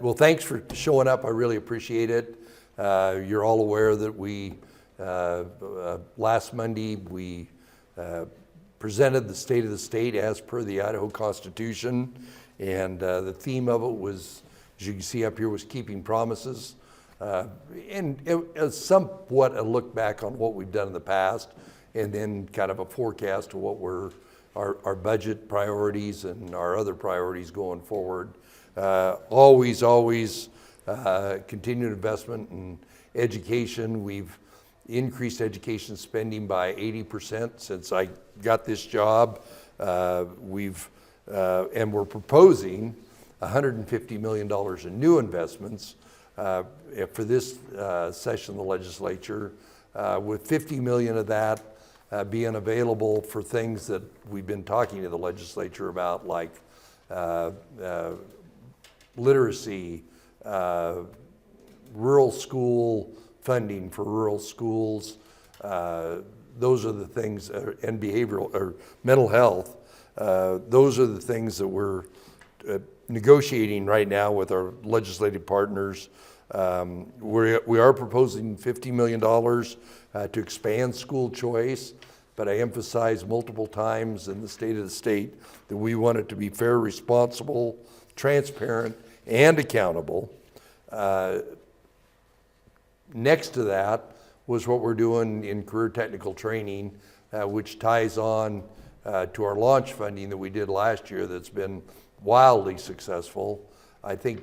Well, thanks for showing up. I really appreciate it. You're all aware that we, last Monday, we presented the State of the State as per the Idaho Constitution. And the theme of it was, as you can see up here, was keeping promises. And it was somewhat a look back on what we've done in the past, and then kind of a forecast of what were our budget priorities and our other priorities going forward. Always continued investment in education. We've increased education spending by 80% since I got this job. And we're proposing $150 million in new investments for this session of the legislature, with $50 million of that being available for things that we've been talking to the legislature about, like literacy, rural school funding for rural schools. Those are the things, and behavioral or mental health. Those are the things that we're negotiating right now with our legislative partners. We are proposing $50 million to expand school choice, but I emphasize multiple times in the State of the State that we want it to be fair, responsible, transparent, and accountable. Next to that was what we're doing in career technical training, which ties on to our launch funding that we did last year that's been wildly successful. I think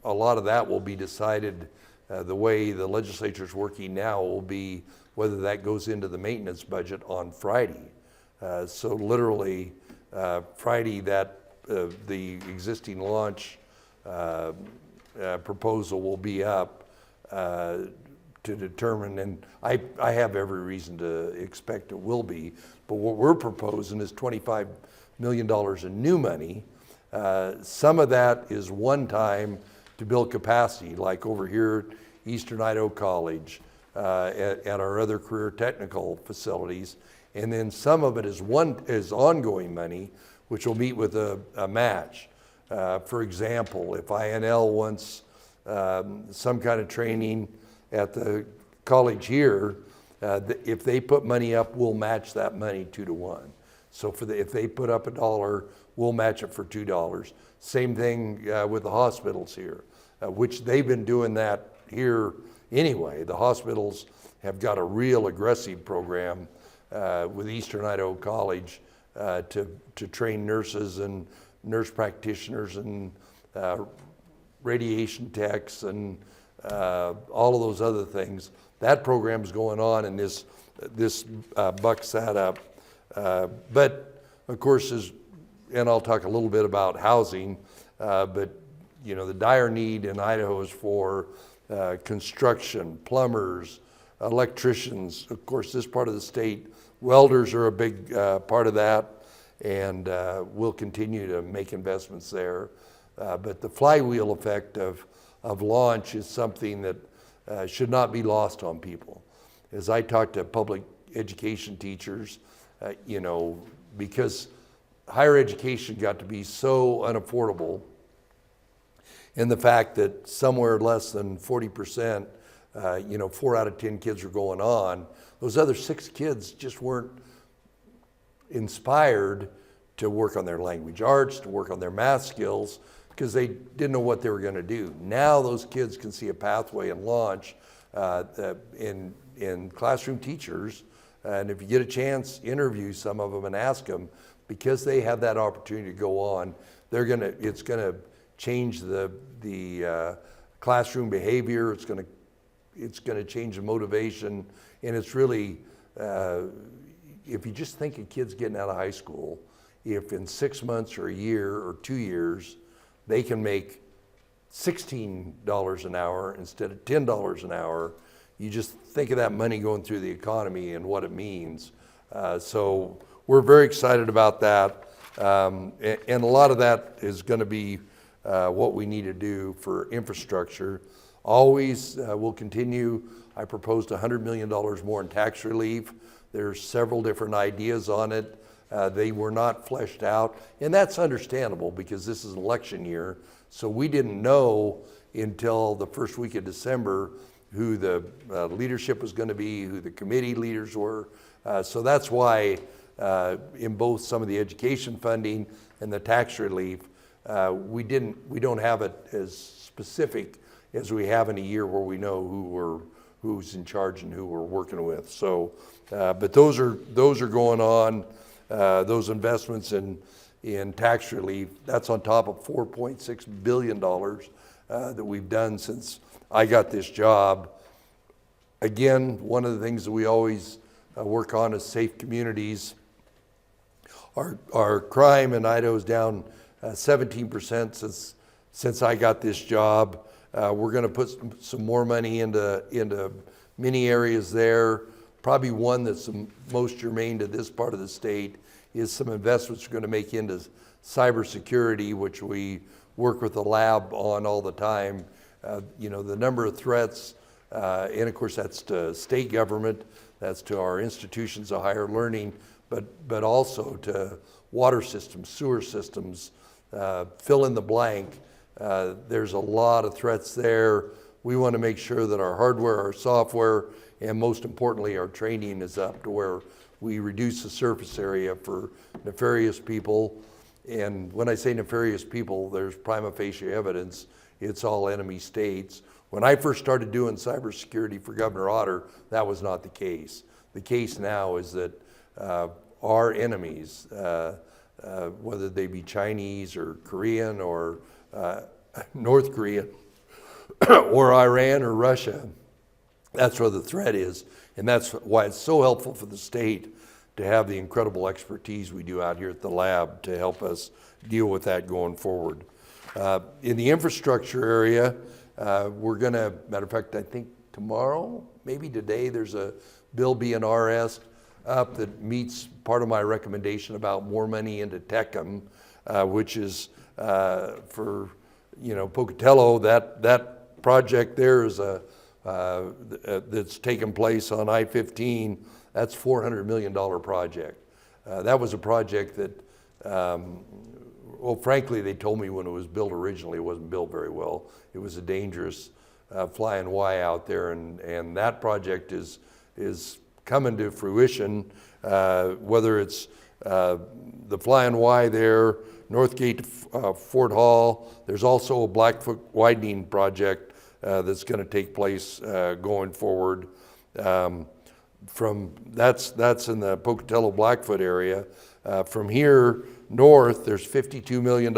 a lot of that will be decided, the way the legislature's working now will be whether that goes into the maintenance budget on Friday. So literally Friday, that the existing launch proposal will be up to determine, and I have every reason to expect it will be, but what we're proposing is $25 million in new money. Some of that is one time to build capacity, like over here at Eastern Idaho College, at our other career technical facilities. And then some of it is ongoing money, which will meet with a match. For example, if INL wants some kind of training at the college here, if they put money up, we'll match that money 2 to 1. So if they put up $1, we'll match it for $2. Same thing with the hospitals here, which they've been doing that here anyway. The hospitals have got a real aggressive program with Eastern Idaho College to train nurses and nurse practitioners and radiation techs and all of those other things. That program's going on, and this bucks that up. But of course, and I'll talk a little bit about housing, but the dire need in Idaho is for construction, plumbers, electricians. Of course, this part of the state, welders are a big part of that, and we'll continue to make investments there. But the flywheel effect of launch is something that should not be lost on people. As I talk to public education teachers, because higher education got to be so unaffordable, and the fact that somewhere less than 40%, 4 out of 10 kids are going on, those other 6 kids just weren't inspired to work on their language arts, to work on their math skills, because they didn't know what they were going to do. Now those kids can see a pathway and launch in classroom teachers, and if you get a chance, interview some of them and ask them, because they have that opportunity to go on, it's gonna change the classroom behavior. It's gonna change the motivation, and it's really, if you just think of kids getting out of high school, if in 6 months or a year or 2 years, they can make $16 an hour instead of $10 an hour, you just think of that money going through the economy and what it means. So we're very excited about that. And a lot of that is going to be what we need to do for infrastructure. Always, we'll continue. I proposed $100 million more in tax relief. There's several different ideas on it. They were not fleshed out, and that's understandable because this is an election year. So we didn't know until the first week of December who the leadership was going to be, who the committee leaders were. So that's why in both some of the education funding and the tax relief, we don't have it as specific as we have in a year where we know who's in charge and who we're working with. So, but those are going on. Those investments in tax relief, that's on top of $4.6 billion that we've done since I got this job. Again, one of the things that we always work on is safe communities. Our crime in Idaho is down 17% since I got this job. We're going to put some more money into many areas there. Probably one that's the most germane to this part of the state is some investments we're going to make into cybersecurity, which we work with the lab on all the time. The number of threats, and of course that's to state government, that's to our institutions of higher learning, but also to water systems, sewer systems, fill in the blank. There's a lot of threats there. We want to make sure that our hardware, our software, and most importantly, our training is up to where we reduce the surface area for nefarious people. And when I say nefarious people, there's prima facie evidence. It's all enemy states. When I first started doing cybersecurity for Governor Otter, that was not the case. The case now is that our enemies, whether they be Chinese or Korean or North Korean or Iran or Russia, that's where the threat is. And that's why it's so helpful for the state to have the incredible expertise we do out here at the lab to help us deal with that going forward. In the infrastructure area, we're gonna, matter of fact, I think tomorrow, maybe today, there's a bill being RS up that meets part of my recommendation about more money into TECM, which is for, Pocatello, that project there is that's taken place on I-15. That's $400 million project. That was a project that, well, frankly, they told me when it was built originally, it wasn't built very well. It was a dangerous flying Y out there, and that project is coming to fruition, whether it's the flying Y there, Northgate to Fort Hall. There's also a Blackfoot widening project that's going to take place going forward. That's in the Pocatello Blackfoot area. From here north, there's $52 million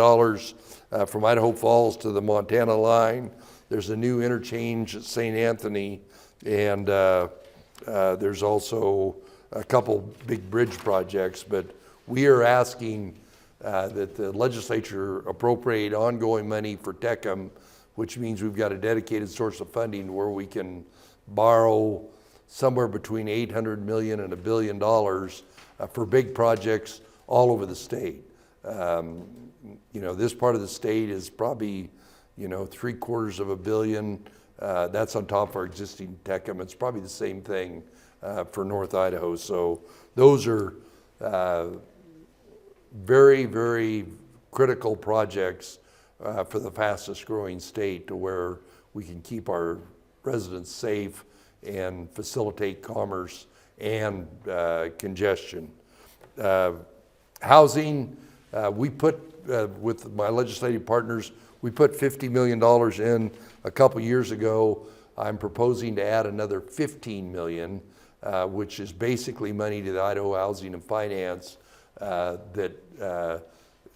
from Idaho Falls to the Montana line. There's a new interchange at St. Anthony, and there's also a couple big bridge projects. But we are asking that the legislature appropriate ongoing money for TECM, which means we've got a dedicated source of funding where we can borrow somewhere between $800 million and $1 billion for big projects all over the state. This part of the state is probably, $750 million. That's on top of our existing TECM. It's probably the same thing for North Idaho. So those are very, very critical projects for the fastest growing state, to where we can keep our residents safe and facilitate commerce and congestion. Housing, we put, with my legislative partners, we put $50 million in a couple years ago. I'm proposing to add another $15 million, which is basically money to the Idaho Housing and Finance that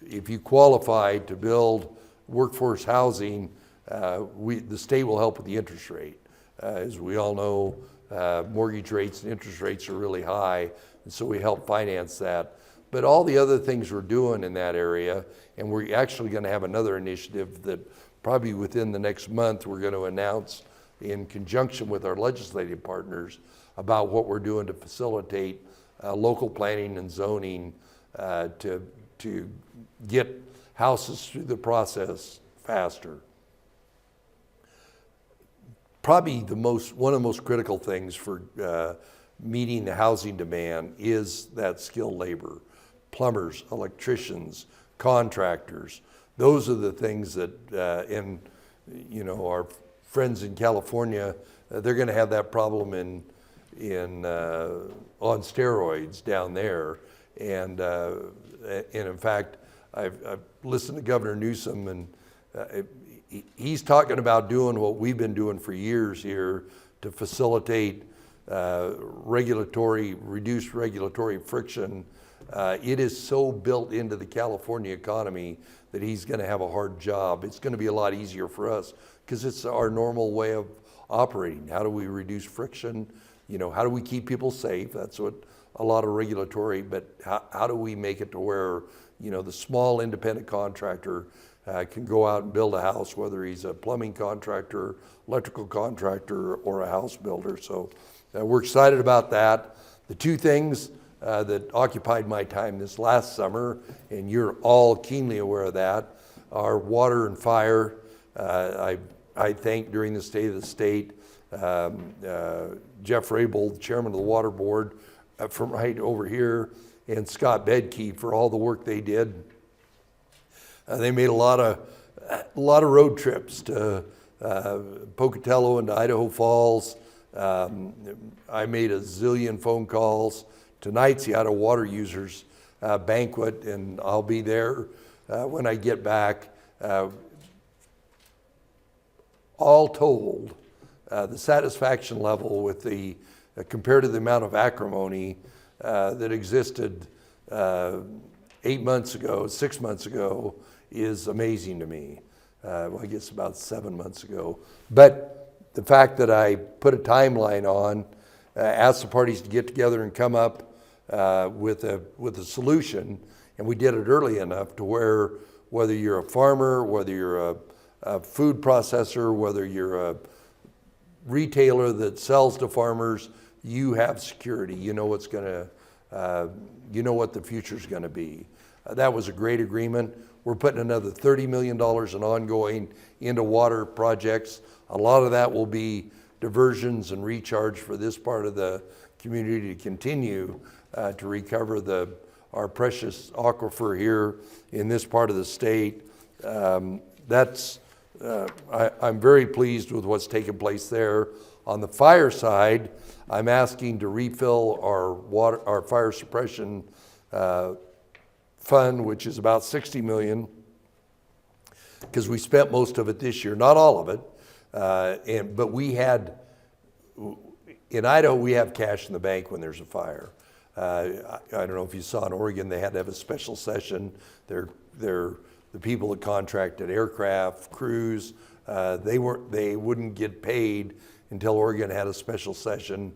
if you qualify to build workforce housing, the state will help with the interest rate. As we all know, mortgage rates and interest rates are really high, and so we help finance that. But all the other things we're doing in that area, and we're actually going to have another initiative that probably within the next month we're going to announce in conjunction with our legislative partners about what we're doing to facilitate local planning and zoning to get houses through the process faster. Probably one of the most critical things for meeting the housing demand is that skilled labor. plumbers, electricians, contractors. Those are the things that, our friends in California, they're going to have that problem on steroids down there. And in fact, I've listened to Governor Newsom, and he's talking about doing what we've been doing for years here to facilitate reduced regulatory friction. It is so built into the California economy that he's going to have a hard job. It's going to be a lot easier for us because it's our normal way of operating. How do we reduce friction? How do we keep people safe? That's what a lot of regulatory, but how do we make it to where, the small independent contractor can go out and build a house, whether he's a plumbing contractor, electrical contractor, or a house builder. So we're excited about that. The two things that occupied my time this last summer, and you're all keenly aware of that, are water and fire. I thank during the State of the State, Jeff Raybould, chairman of the Water Board, from right over here, and Scott Bedke for all the work they did. They made a lot of road trips to Pocatello and to Idaho Falls. I made a zillion phone calls. Tonight's the Idaho Water Users banquet, and I'll be there when I get back. All told, the satisfaction level with the compared to the amount of acrimony that existed 6 months ago, is amazing to me. Well, I guess about 7 months ago. But the fact that I put a timeline on, asked the parties to get together and come up with a solution, and we did it early enough to where whether you're a farmer, whether you're a food processor, whether you're a retailer that sells to farmers, you have security. You know what's going to, what the future's going to be. That was a great agreement. We're putting another $30 million in ongoing into water projects. A lot of that will be diversions and recharge for this part of the community to continue to recover our precious aquifer here in this part of the state. I'm very pleased with what's taken place there. On the fire side, I'm asking to refill our fire suppression fund, which is about $60 million, because we spent most of it this year, not all of it. But in Idaho, we have cash in the bank when there's a fire. I don't know if you saw in Oregon, they had to have a special session. They're the people that contracted aircraft, crews, they wouldn't get paid until Oregon had a special session.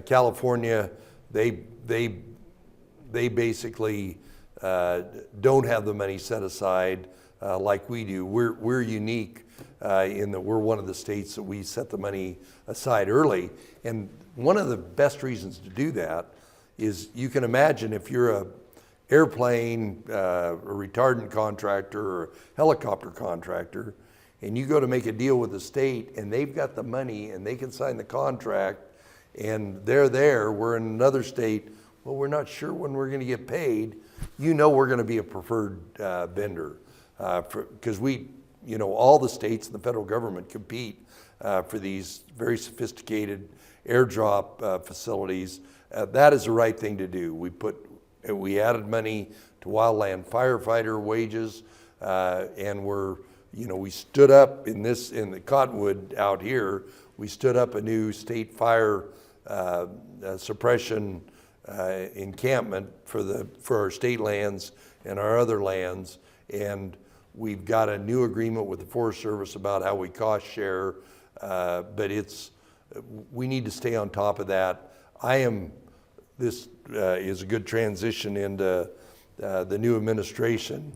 California, they basically don't have the money set aside like we do. We're unique in that we're one of the states that we set the money aside early. And one of the best reasons to do that is you can imagine if you're a airplane, a retardant contractor, or a helicopter contractor, and you go to make a deal with the state and they've got the money and they can sign the contract and they're there, we're in another state, well, we're not sure when we're gonna get paid. We're gonna be a preferred vendor because all the states and the federal government compete for these very sophisticated airdrop facilities. That is the right thing to do. We added money to wildland firefighter wages, and we stood up in the Cottonwood out here. We stood up a new state fire suppression encampment for our state lands and our other lands, and we've got a new agreement with the Forest Service about how we cost share. But we need to stay on top of that. This is a good transition into the new administration.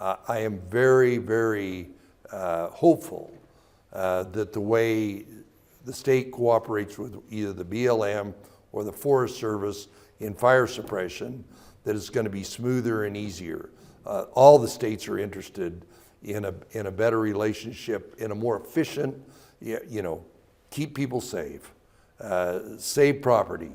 I am very, very hopeful that the way the state cooperates with either the BLM or the Forest Service in fire suppression, that it's going to be smoother and easier. All the states are interested in a better relationship, in a more efficient, keep people safe, save property,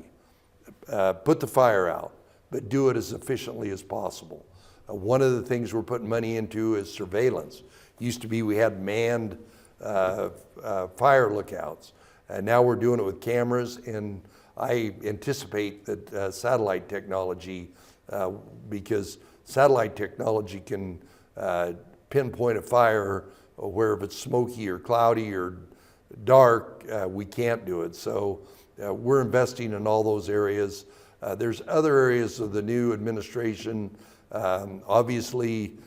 put the fire out. but do it as efficiently as possible. One of the things we're putting money into is surveillance. Used to be we had manned fire lookouts, and now we're doing it with cameras, and I anticipate that satellite technology, because satellite technology can pinpoint a fire where if it's smoky or cloudy or dark, we can't do it. So we're investing in all those areas. There's other areas of the new administration. Obviously,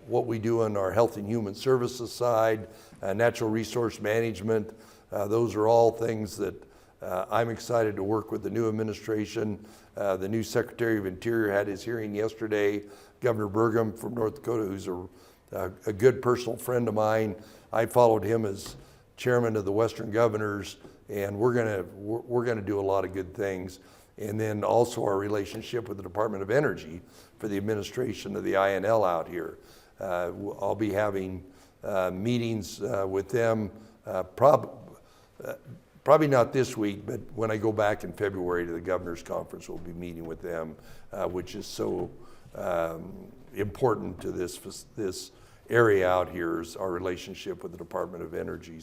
what we do on our health and human services side, natural resource management, those are all things that I'm excited to work with the new administration. The new Secretary of Interior had his hearing yesterday. Governor Burgum from North Dakota, who's a good personal friend of mine. I followed him as chairman of the Western Governors, and we're gonna do a lot of good things. And then also our relationship with the Department of Energy for the administration of the INL out here. I'll be having meetings with them, probably not this week, but when I go back in February to the Governor's Conference, we'll be meeting with them, which is so important to this area out here, is our relationship with the Department of Energy.